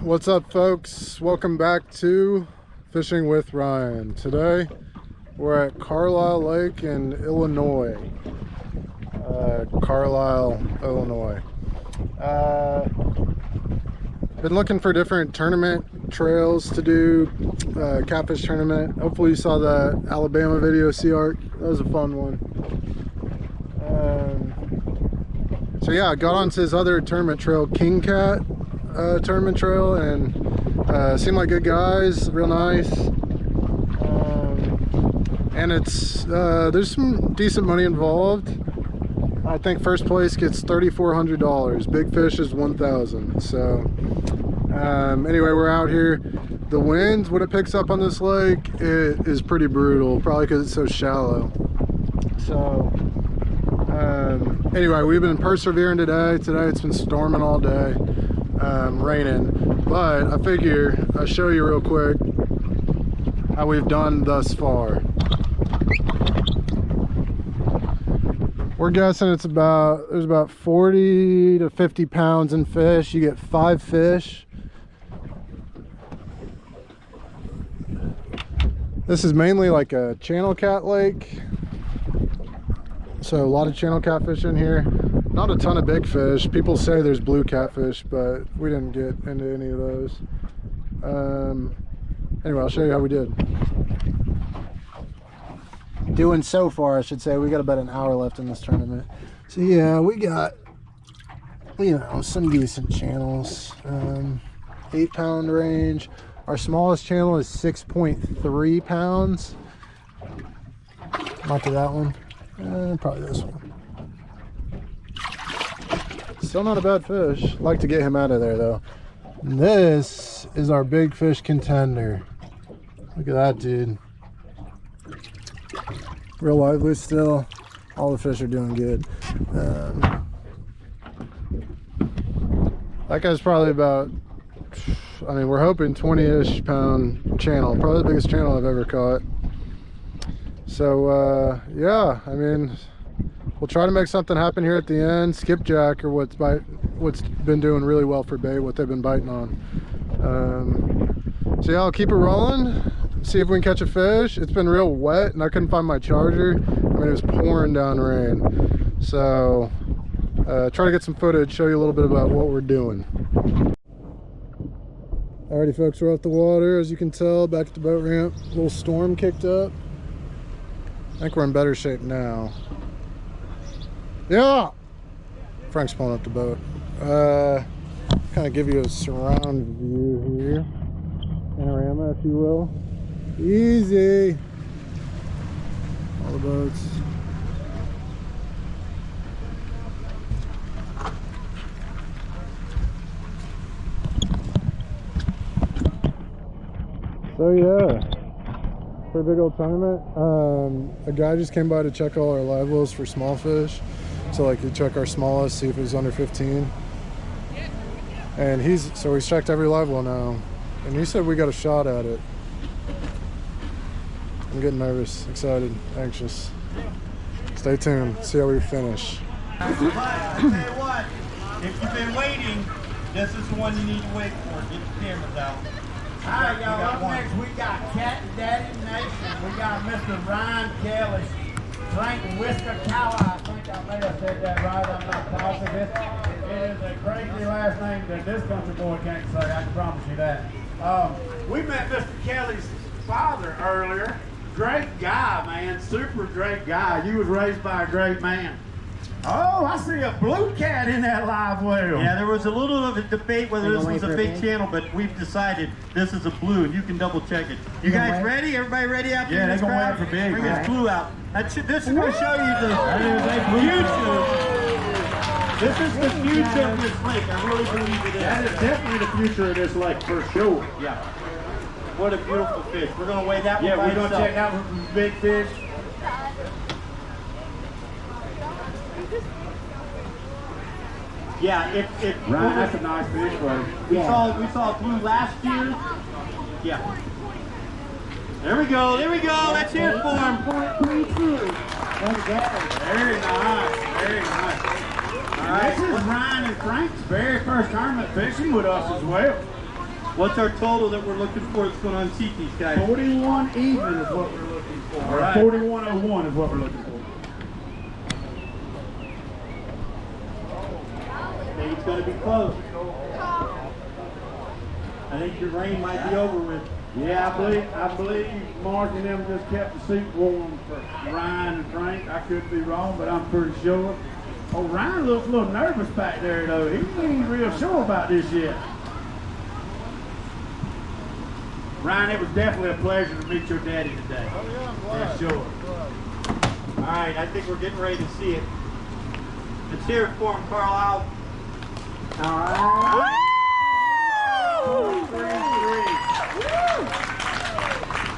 What's up, folks? Welcome back to Fishing with Ryan. Today we're at Carlyle Lake in Illinois. Carlyle, Illinois. Been looking for different tournament trails to do, catfish tournament. Hopefully you saw that Alabama video, Sea Arc. That was a fun one. So yeah, I got onto this other tournament trail, King Cat tournament trail, and seemed like good guys, real nice. And it's there's some decent money involved. I think first place gets $3,400. Big fish is $1,000. So anyway, we're out here. The wind, when it picks up on this lake, it is pretty brutal, probably because it's so shallow. So anyway, we've been persevering today. Today it's been storming all day, raining, but I figure I'll show you real quick how we've done thus far. We're guessing there's about 40 to 50 pounds in fish. You get 5 fish. This is mainly like a channel cat lake, so a lot of channel catfish in here. Not a ton of big fish. People say there's blue catfish, but we didn't get into any of those. Anyway, I'll show you how we did. Doing so far, I should say. We got about an hour left in this tournament. So yeah, we got, you know, some decent channels. 8-pound range. Our smallest channel is 6.3 pounds. Not to that one. Probably this one. Still not a bad fish. Like to get him out of there though. And this is our big fish contender. Look at that dude. Real lively still. All the fish are doing good. That guy's probably about, I mean, we're hoping 20-ish pound channel. Probably the biggest channel I've ever caught. So yeah, I mean, we'll try to make something happen here at the end. Skipjack, or what's been doing really well for bait, what they've been biting on. So yeah, I'll keep it rolling, see if we can catch a fish. It's been real wet and I couldn't find my charger. I mean, it was pouring down rain. So try to get some footage, show you a little bit about what we're doing. Alrighty folks, we're at the water. As you can tell, back at the boat ramp, a little storm kicked up. I think we're in better shape now. Yeah! Frank's pulling up the boat. Kind of give you a surround view here. Panorama, if you will. Easy! All the boats. So yeah, pretty big old tournament. A guy just came by to check all our live wells for small fish. So like, you check our smallest, see if it was under 15. And he's checked every live well now. And he said we got a shot at it. I'm getting nervous, excited, anxious. Stay tuned, see how we finish. I'll tell you what, if you've been waiting, this is the one you need to wait for. Get the cameras out. All right, y'all, up next we got Cat Daddy Nation. We got Mr. Ryan Kelly, Frank Whisker Cowa. I think I may have said that right, I'm not positive. It is a crazy last name that this country boy can't say, I can promise you that. We met Mr. Kelly's father earlier. Great guy, man, super great guy. You was raised by a great man. Oh, I see a blue cat in that live well. Yeah, there was a little of a debate whether this was a big channel, but we've decided this is a blue, and you can double check it. You guys ready? Everybody ready out there? Yeah, in this they're crowd? going for big, Bring right? this blue out. This is going to show you the future. This is the future of this lake. I really believe it is. That is definitely the future of this lake, for sure. Yeah. What a beautiful fish. We're going to weigh that one Yeah, by we're going to itself. check out some big fish. Yeah, Right, that's a nice fish, bro. We saw blue last year. Yeah. There we go, let's hear it for him. Very nice, very nice. All right, this is Ryan and Frank's very first tournament fishing with us as well. What's our total that we're looking for that's going to unseat these guys? 41 even is what we're looking for. All right. 4101 is what we're looking for. I think it's going to be close. I think your reign might be over with. Yeah, I believe Mark and them just kept the seat warm for Ryan and Frank. I could be wrong, but I'm pretty sure. Oh, Ryan looks a little nervous back there, though. He ain't real sure about this yet. Ryan, it was definitely a pleasure to meet your daddy today. Oh yeah, I'm glad. For sure. All right, I think we're getting ready to see it. Let's hear it for him, Carlyle. All right.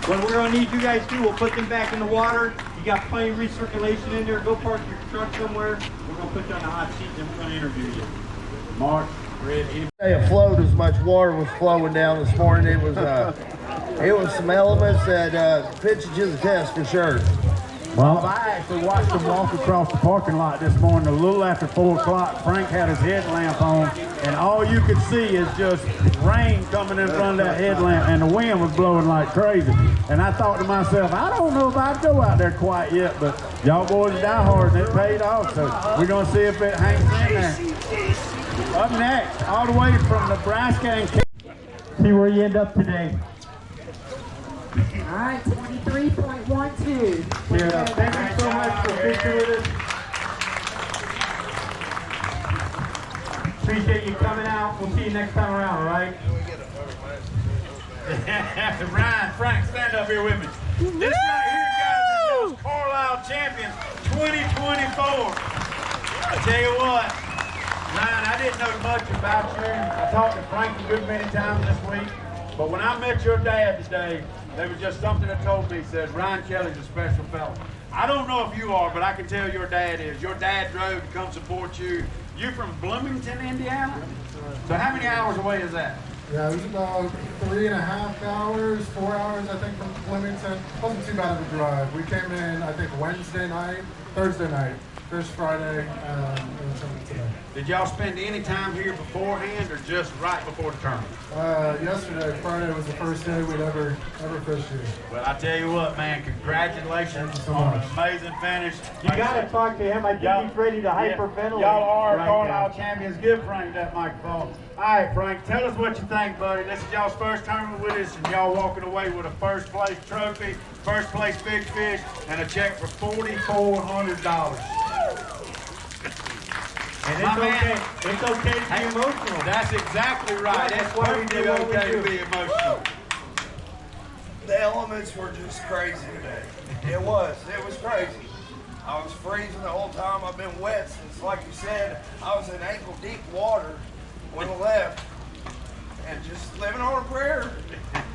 What we're going to need you guys to do, we'll put them back in the water. You got plenty of recirculation in there. Go park your truck somewhere. We're going to put you on the hot seat and we're going to interview you. Mark, ready? It flowed as much water was flowing down this morning. It was some elements that put you to the test for sure. Well, I actually watched him walk across the parking lot this morning a little after 4 o'clock. Frank had his headlamp on, and all you could see is just rain coming in front of that headlamp, and the wind was blowing like crazy. And I thought to myself, I don't know if I'd go out there quite yet, but y'all boys die hard, and it paid off. So we're going to see if it hangs in there. Up next, all the way from Nebraska and See where you end up today. All right, 23.12. Yeah, thank you so much for fishing with us. Appreciate you coming out. We'll see you next time around, all right? Ryan, Frank, stand up here with me. This right here, guys, is just Carlyle Champions 2024. I tell you what, Ryan, I didn't know much about you. I talked to Frank a good many times this week, but when I met your dad today, there was just something that told me, said, Ryan Kelly's a special fella. I don't know if you are, but I can tell your dad is. Your dad drove to come support you. You're from Bloomington, Indiana? So how many hours away is that? Yeah, it was about 3.5 hours, 4 hours, I think, from Bloomington. Wasn't too bad of a drive. We came in, I think, Thursday night, fished Friday, and then today. Did y'all spend any time here beforehand or just right before the tournament? Yesterday, Friday, was the first day we'd ever fished here. Well, I tell you what, man, congratulations so on much. an amazing finish. You got to talk to him. I think he's ready to hyperventilate. Y'all are right Carlyle now. champions. Give Frank that microphone. All right, Frank, tell us what you think, buddy. This is y'all's first tournament with us, and y'all walking away with a first place trophy, first place big fish, and a check for $4,400. And My it's man. okay. It's okay to be emotional. That's exactly right. Right, That's why we do what we okay do. to be emotional. The elements were just crazy today. It was crazy. I was freezing the whole time. I've been wet since, like you said, I was in ankle deep water when I left. And just living on a prayer.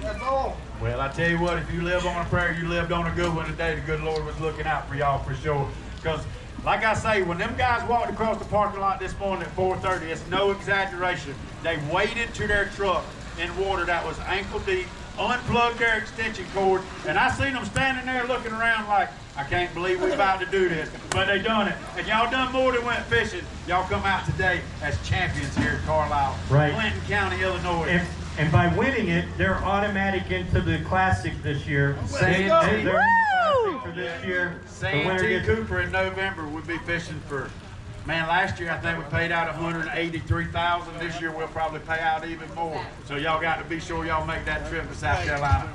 That's all. Well, I tell you what, if you live on a prayer, you lived on a good one today. The good Lord was looking out for y'all for sure. Because, like I say, when them guys walked across the parking lot this morning at 4:30, it's no exaggeration. They waded to their truck in water that was ankle deep, unplugged their extension cord, and I seen them standing there looking around like, I can't believe we're about to do this. But they done it. And y'all done more than went fishing. Y'all come out today as champions here at Carlyle, Right. Clinton County, Illinois. And by winning it, they're automatic into the Classic this year. Let's They're in go. the Classic for this year. The winner Santee gets- Cooper in November would be fishing for, man, last year I think we paid out $183,000. This year we'll probably pay out even more. So y'all got to be sure y'all make that trip to South Carolina.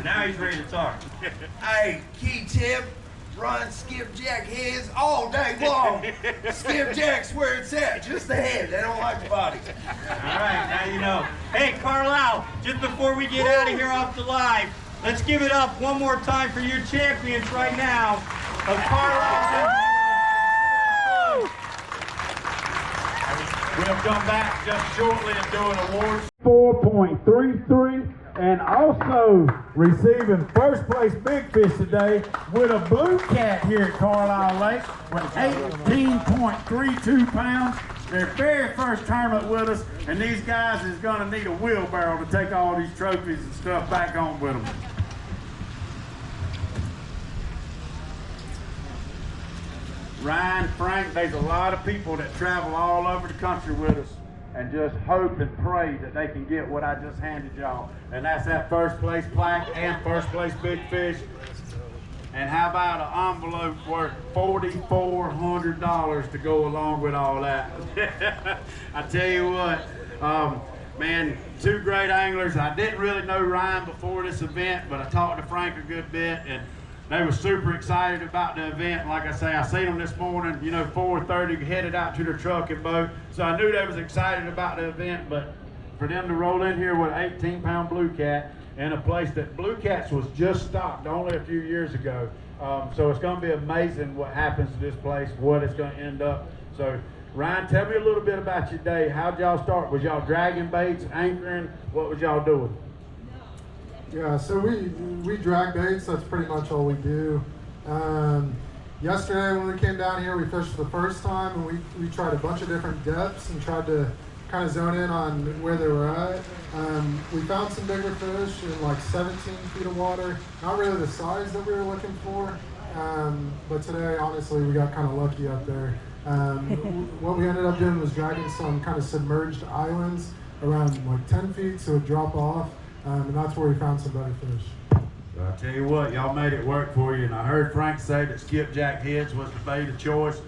Now he's ready to talk. Hey, key tip, run skipjack heads all day long. Skipjack's where it's at, just the head. They don't like the body. All right, now you know. Hey, Carlyle, just before we get out of here off the live, let's give it up one more time for your champions right now of Carlyle. We'll come back just shortly and do an awards. 4.33 and also receiving first place big fish today with a blue cat here at Carlyle Lake with 18.32 pounds. Their very first tournament with us, and these guys is going to need a wheelbarrow to take all these trophies and stuff back home with them. Ryan, Frank, there's a lot of people that travel all over the country with us, and just hope and pray that they can get what I just handed y'all. And that's that first place plaque and first place big fish. And how about an envelope worth $4,400 to go along with all that? I tell you what, man, two great anglers. I didn't really know Ryan before this event, but I talked to Frank a good bit, and they were super excited about the event. Like I say, I seen them this morning, you know, 4:30, headed out to their truck and boat. So I knew they was excited about the event, but for them to roll in here with an 18-pound blue cat in a place that blue cats was just stocked only a few years ago. So it's gonna be amazing what happens to this place, what it's gonna end up. So Ryan, tell me a little bit about your day. How'd y'all start? Was y'all dragging baits, anchoring? What was y'all doing? Yeah, so we drag baits. That's pretty much all we do. Yesterday when we came down here, we fished for the first time, and we tried a bunch of different depths and tried to kind of zone in on where they were at. We found some bigger fish in like 17 feet of water. Not really the size that we were looking for, but today, honestly, we got kind of lucky up there. What we ended up doing was dragging some kind of submerged islands around like 10 feet, so it would drop off, and that's where we found some better fish. So I tell you what, y'all made it work for you, and I heard Frank say that skipjack heads was the bait of choice.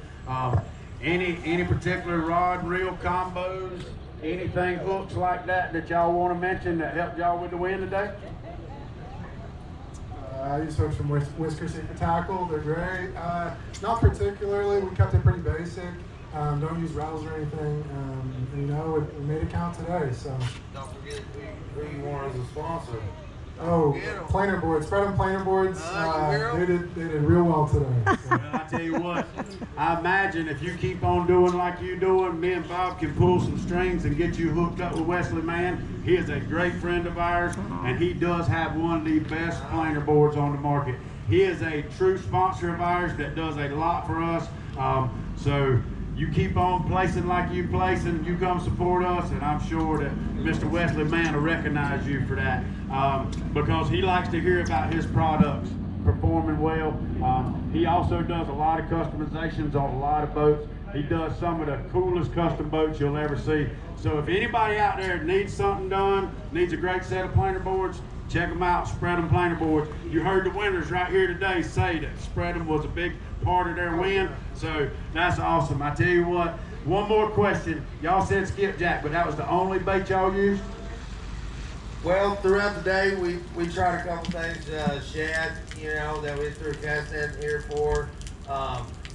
Any particular rod and reel combos, anything hooks like that y'all want to mention that helped y'all with the win today? I use hooks from Whisker Secret Tackle. They're great. Not particularly. We kept it pretty basic. Don't use rattles or anything. And, you know, we made it count today. So. Don't forget who you want as a sponsor. Oh, planer boards. Spread them planer boards. They did real well today. So. Well, I tell you what, I imagine if you keep on doing like you're doing, me and Bob can pull some strings and get you hooked up with Wesley Mann. He is a great friend of ours, and he does have one of the best planer boards on the market. He is a true sponsor of ours that does a lot for us. So you keep on placing like you placing, you come support us, and I'm sure that Mr. Wesley Mann will recognize you for that, because he likes to hear about his products performing well. He also does a lot of customizations on a lot of boats. He does some of the coolest custom boats you'll ever see. So if anybody out there needs something done, needs a great set of planer boards, check them out, Spread 'em planer boards. You heard the winners right here today say that Spread 'em was a big part of their win, so that's awesome. I tell you what, one more question. Y'all said skipjack, but that was the only bait y'all used? Well, throughout the day, we tried a couple things. Shad, you know, that we threw a cast net in here for.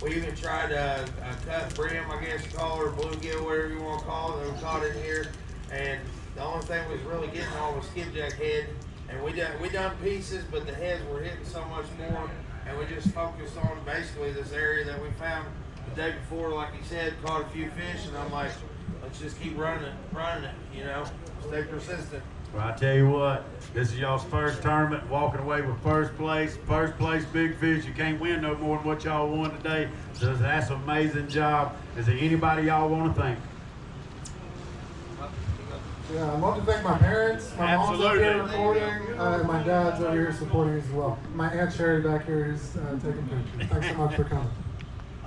We even tried a cut brim, I guess you call it, or bluegill, whatever you want to call it, that we caught in here. And the only thing we was really getting on was skipjack head. And we done pieces, but the heads were hitting so much more. And we just focused on basically this area that we found the day before, like you said, caught a few fish. And I'm like, let's just keep running it, you know, stay persistent. Well, I tell you what, this is y'all's first tournament, walking away with first place big fish. You can't win no more than what y'all won today. So that's an amazing job. Is there anybody y'all want to thank? Yeah, I'd love to thank my parents. My mom's up here recording, and my dad's over here supporting as well. My Aunt Sherry back here is taking pictures. Thanks so much for coming.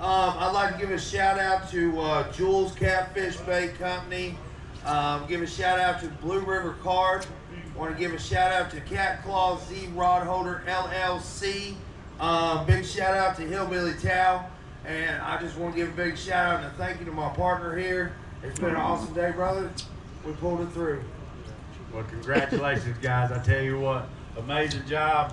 I'd like to give a shout out to Jules Catfish Bait Company. Give a shout out to Blue River Card. Want to give a shout out to Cat Claw Z Rod Holder LLC. Big shout out to Hillbilly Towel. And I just want to give a big shout out and a thank you to my partner here. It's been an awesome day, brother. We pulled it through. Well, congratulations, guys. I tell you what, amazing job.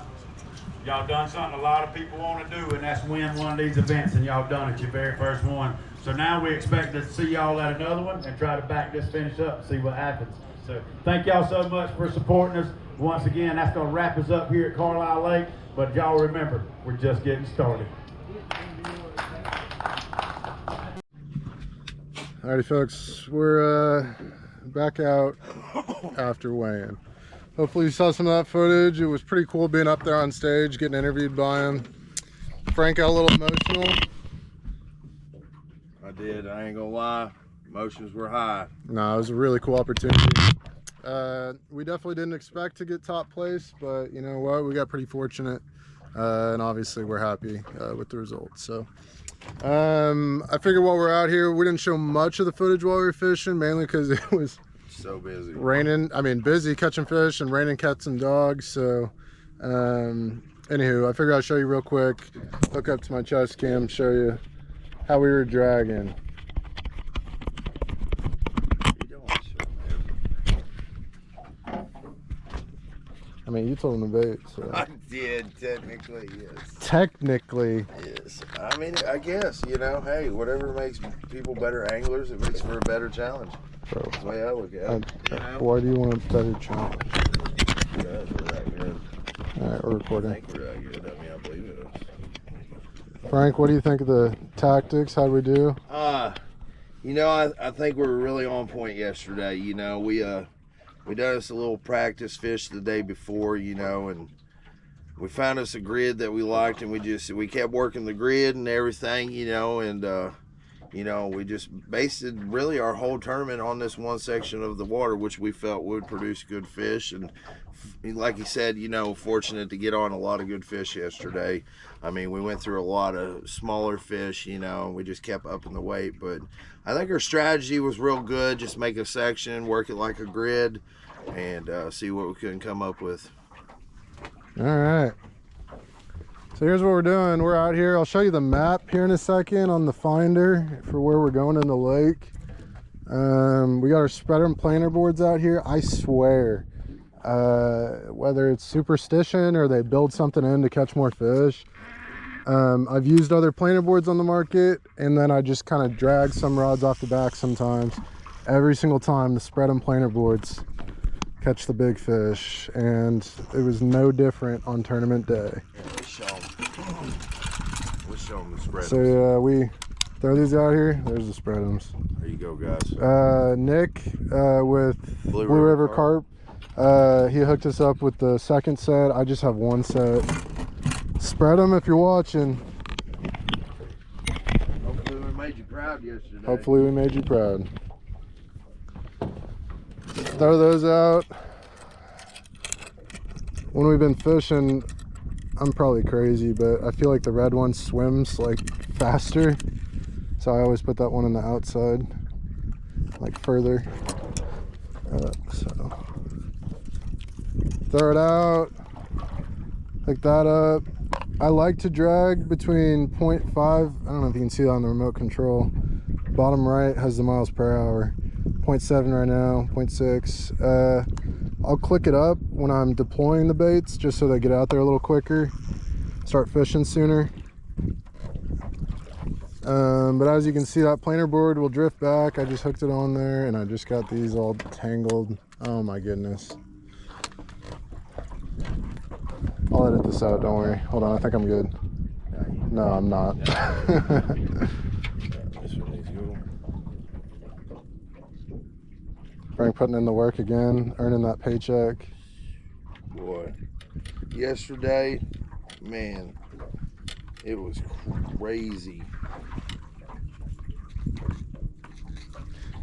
Y'all done something a lot of people want to do, and that's win one of these events, and y'all done it, your very first one. So now we expect to see y'all at another one and try to back this finish up and see what happens. So thank y'all so much for supporting us. Once again, that's going to wrap us up here at Carlyle Lake. But y'all remember, we're just getting started. Alrighty, folks, we're back out after weigh-in. Hopefully you saw some of that footage. It was pretty cool being up there on stage, getting interviewed by him. Frank got a little emotional. I did. I ain't gonna lie. Emotions were high. No, it was a really cool opportunity. We definitely didn't expect to get top place, but you know what? We got pretty fortunate, and obviously we're happy with the results. So I figured while we're out here, we didn't show much of the footage while we were fishing, mainly because it was So busy. raining. I mean, busy catching fish and raining cats and dogs. So, anywho, I figured I'd show you real quick. Hook up to my chest cam, show you how we were dragging. I mean, you told him to bait, so. I did, technically, yes. Technically. Yes. I mean, I guess, you know, hey, whatever makes people better anglers, it makes for a better challenge. Bro, That's the way I look at it. You know? why do you want a better challenge? Because we're that good. Alright, we're I recording. think we're that good. I mean, I believe it is. Frank, what do you think of the tactics? How'd we do? You know, I think we were really on point yesterday. You know, we done us a little practice fish the day before, you know, and we found us a grid that we liked, and we kept working the grid and everything, you know, and you know, we just based really our whole tournament on this one section of the water, which we felt would produce good fish. And like you said, you know, fortunate to get on a lot of good fish yesterday. I mean, we went through a lot of smaller fish, you know, and we just kept upping the weight. But I think our strategy was real good. Just make a section, work it like a grid, and see what we can come up with. All right. So here's what we're doing. We're out here. I'll show you the map here in a second on the finder for where we're going in the lake. We got our spreader and planer boards out here. I swear, whether it's superstition or they build something in to catch more fish, I've used other planer boards on the market, and then I just kind of drag some rods off the back sometimes. Every single time the spread and planer boards catch the big fish, and it was no different on tournament day. We'll show them the spread. So yeah, we throw these out here. There's the spreadums. There you go, guys. Nick with Blue River Carp. He hooked us up with the second set. I just have one set. Spread them if you're watching. Hopefully we made you proud yesterday. Hopefully we made you proud. Throw those out. When we've been fishing, I'm probably crazy, but I feel like the red one swims like faster, so I always put that one on the outside, like further up. So throw it out, hook that up. I like to drag between 0.5, I don't know if you can see that on the remote control, bottom right has the miles per hour, 0.7 right now, 0.6. I'll click it up when I'm deploying the baits, just so they get out there a little quicker, start fishing sooner. But as you can see, that planer board will drift back. I just hooked it on there, and I just got these all tangled. Oh my goodness. I'll edit this out, don't worry. Hold on, I think I'm good. No, I'm not. Frank putting in the work again, earning that paycheck. Boy, yesterday, man, it was crazy.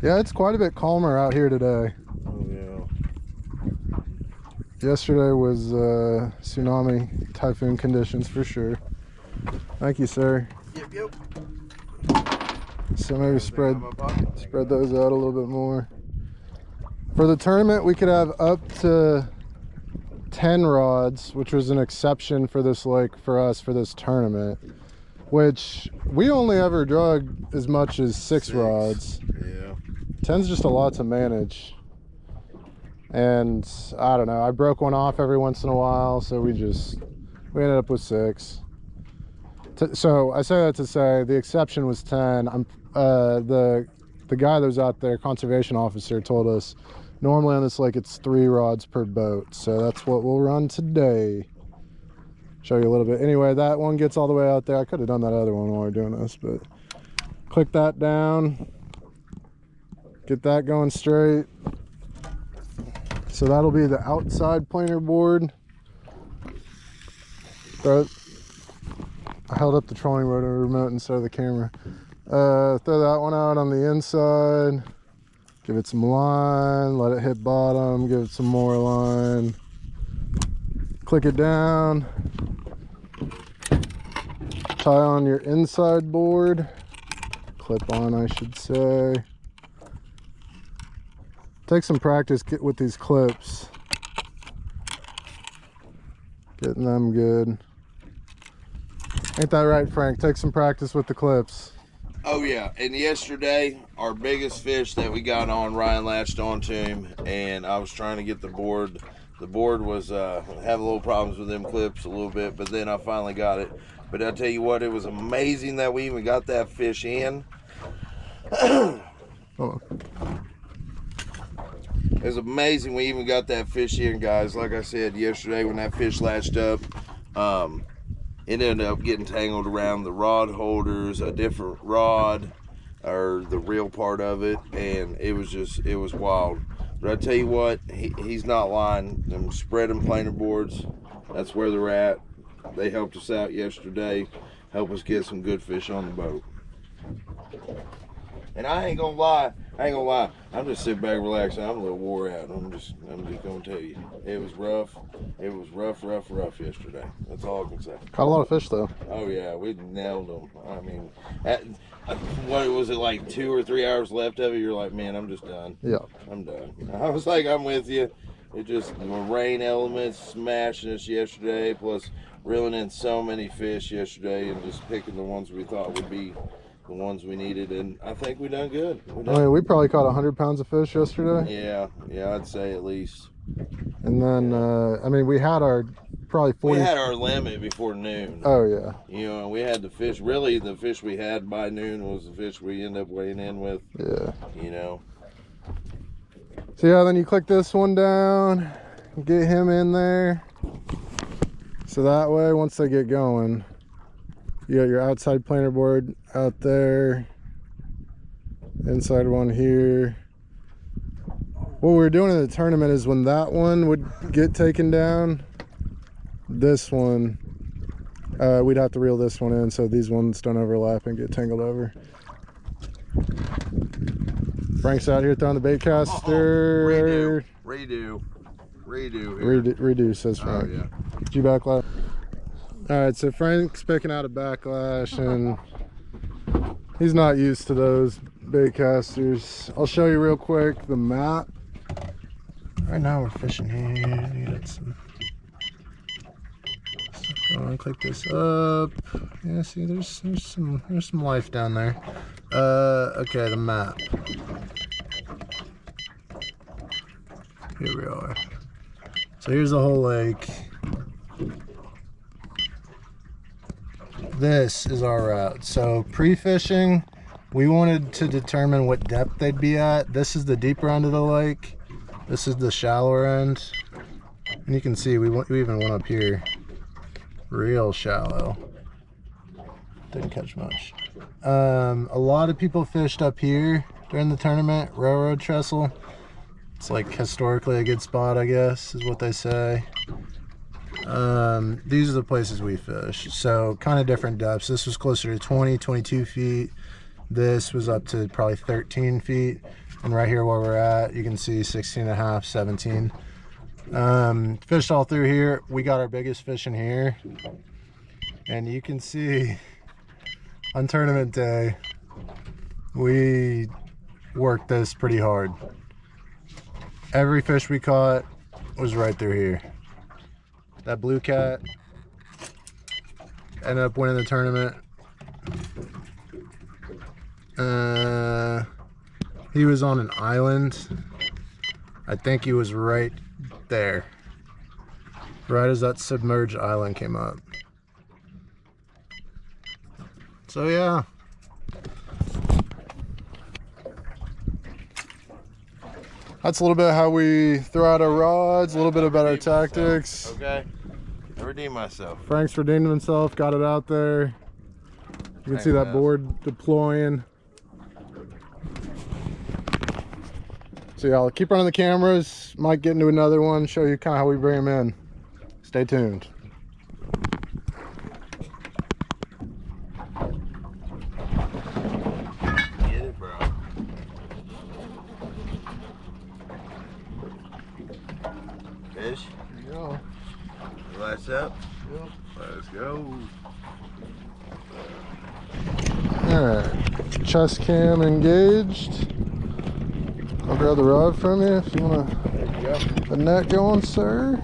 Yeah, it's quite a bit calmer out here today. Oh yeah. Yesterday was tsunami, typhoon conditions for sure. Thank you, sir. Yep. So maybe spread those out a little bit more. For the tournament, we could have up to 10 rods, which was an exception for this lake for us for this tournament, which we only ever drug as much as six rods. Yeah. 10's just a lot to manage. And I don't know, I broke one off every once in a while, so we ended up with 6. So I say that to say the exception was 10. The guy that was out there, conservation officer, told us normally on this lake it's 3 rods per boat, so that's what we'll run today. Show you a little bit. Anyway, that one gets all the way out there. I could have done that other one while we're doing this, but click that down, get that going straight. So that'll be the outside planer board. I held up the trolling motor remote instead of the camera. Throw that one out on the inside. Give it some line, let it hit bottom, give it some more line. Click it down. tie on your inside board. Clip on, I should say. Take some practice with these clips. Getting them good. Ain't that right, Frank? Take some practice with the clips. Oh yeah, and yesterday our biggest fish that we got on, Ryan latched onto him, and I was trying to get the board. The board was having a little problems with them clips a little bit, but then I finally got it. But I tell you what, it was amazing that we even got that fish in. Oh. It was amazing we even got that fish in, guys. Like I said yesterday, when that fish latched up, it ended up getting tangled around the rod holders, a different rod, or the reel part of it, and it was wild. But I tell you what, he's not lying. Them spreading planer boards, that's where they're at. They helped us out yesterday, help us get some good fish on the boat. And I ain't gonna lie, I'm just sitting back relaxing. I'm a little wore out. I'm just gonna tell you, it was rough. It was rough yesterday. That's all I can say. Caught a lot of fish though. Oh yeah, we nailed them. I mean, what was it, like 2 or 3 hours left of it? You're like, man, I'm just done. Yeah. I'm done. I was like, I'm with you. It just, the rain elements smashing us yesterday, plus reeling in so many fish yesterday and just picking the ones we thought would be the ones we needed, and I think we done good. I mean, we probably caught 100 pounds of fish yesterday. Yeah, I'd say at least. And then, I mean, we had our probably 40. We had our limit before noon. Oh yeah. You know, we had the fish. Really, the fish we had by noon was the fish we ended up weighing in with. Yeah. You know. So yeah, then you click this one down, get him in there. So that way, once they get going, you got your outside planer board out there, inside one here. What we were doing in the tournament is when that one would get taken down, this one, we'd have to reel this one in so these ones don't overlap and get tangled over. Frank's out here throwing the bait caster. Redo, says Frank. Oh, yeah. G-backlash. Alright, so Frank's picking out a backlash and he's not used to those bait casters. I'll show you real quick the map. Right now we're fishing here. We got some stuff going on. Click this up. Yeah, see, there's some life down there. Okay, the map. Here we are. So here's the whole lake. This is our route. So pre-fishing, we wanted to determine what depth they'd be at. This is the deeper end of the lake. This is the shallower end. And you can see we even went up here. Real shallow. Didn't catch much. A lot of people fished up here during the tournament. Railroad trestle. It's like historically a good spot, I guess, is what they say. These are the places we fish. So kind of different depths. This was closer to 20, 22 feet. This was up to probably 13 feet. And right here where we're at, you can see 16 and a half, 17. Fished all through here. We got our biggest fish in here. And you can see on tournament day, we worked this pretty hard. Every fish we caught was right through here. That blue cat ended up winning the tournament. He was on an island. I think he was right there, right as that submerged island came up. So yeah, that's a little bit how we throw out our rods, a little bit about our tactics. Okay, I redeemed myself. Frank's redeemed himself, got it out there. You can see that board deploying. So yeah, I'll keep running the cameras. Might get into another one, show you kind of how we bring them in. Stay tuned. Get it, bro. Fish? There you go. Lights up? Yep. Let's go. Alright, chest cam engaged. I'll grab the rod from you if you want to get the net going, sir.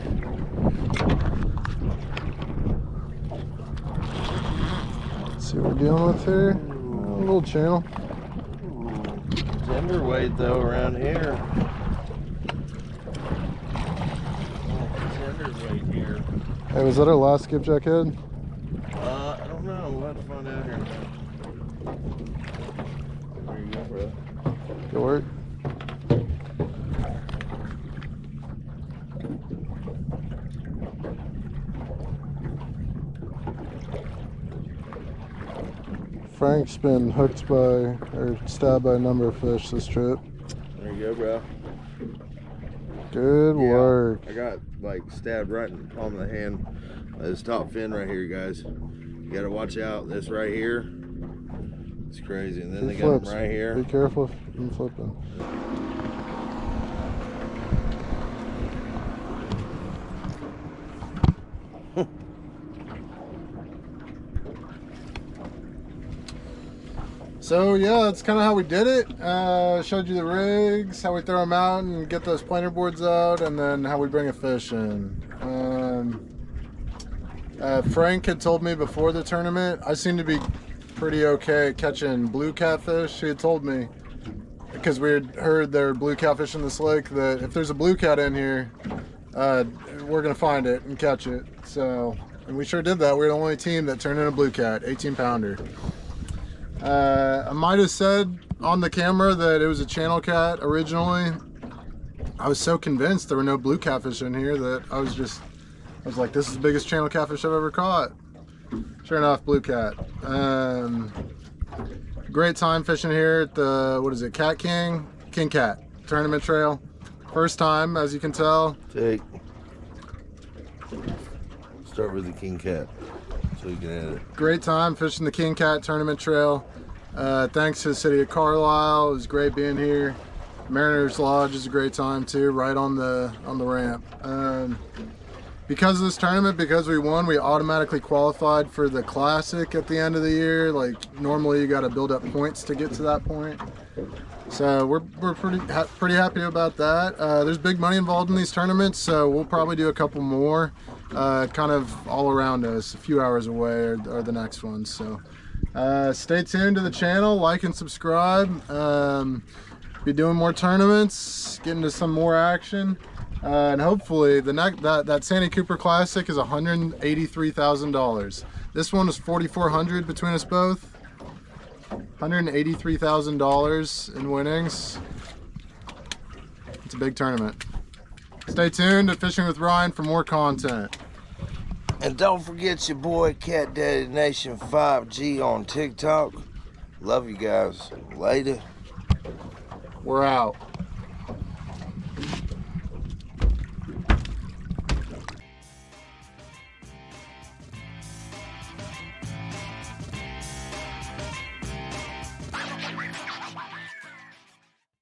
Let's see what we're dealing with here. A little channel. Tenderweight though around here. Tenderweight here. Hey, was that our last skipjack head? I don't know. We'll have to find out here. There you go, bro. Good work. Frank's been hooked by, or stabbed by a number of fish this trip. There you go, bro. Good work. I got like stabbed right in the palm of the hand. This top fin right here, guys. You gotta watch out. This right here. It's crazy. And then they got them right here. Be careful if I'm flipping. So yeah, that's kind of how we did it. Showed you the rigs, how we throw them out and get those planer boards out, and then how we bring a fish in. Frank had told me before the tournament, I seem to be pretty okay at catching blue catfish. He had told me, because we had heard there were blue catfish in this lake, that if there's a blue cat in here, we're gonna find it and catch it. So, and we sure did that. We were the only team that turned in a blue cat, 18 pounder. I might have said on the camera that it was a channel cat originally. I was so convinced there were no blue catfish in here that I was like, this is the biggest channel catfish I've ever caught. Sure enough, blue cat. Great time fishing here at the, what is it, King Cat Tournament Trail. First time, as you can tell. Start with the king cat so you can edit. Great time fishing the King Cat Tournament Trail. Thanks to the city of Carlyle. It was great being here. Mariners Lodge is a great time too, right on the ramp. Because of this tournament, because we won, we automatically qualified for the Classic at the end of the year. Like normally you got to build up points to get to that point. So we're pretty happy about that. There's big money involved in these tournaments, so we'll probably do a couple more kind of all around us. A few hours away are the next ones. So stay tuned to the channel, like and subscribe. Be doing more tournaments, getting to some more action. And hopefully that Sandy Cooper Classic is $183,000. This one was $4,400 between us both. $183,000 in winnings. It's a big tournament. Stay tuned to Fishing with Ryan for more content. And don't forget your boy Cat Daddy Nation 5G on TikTok. Love you guys. Later. We're out.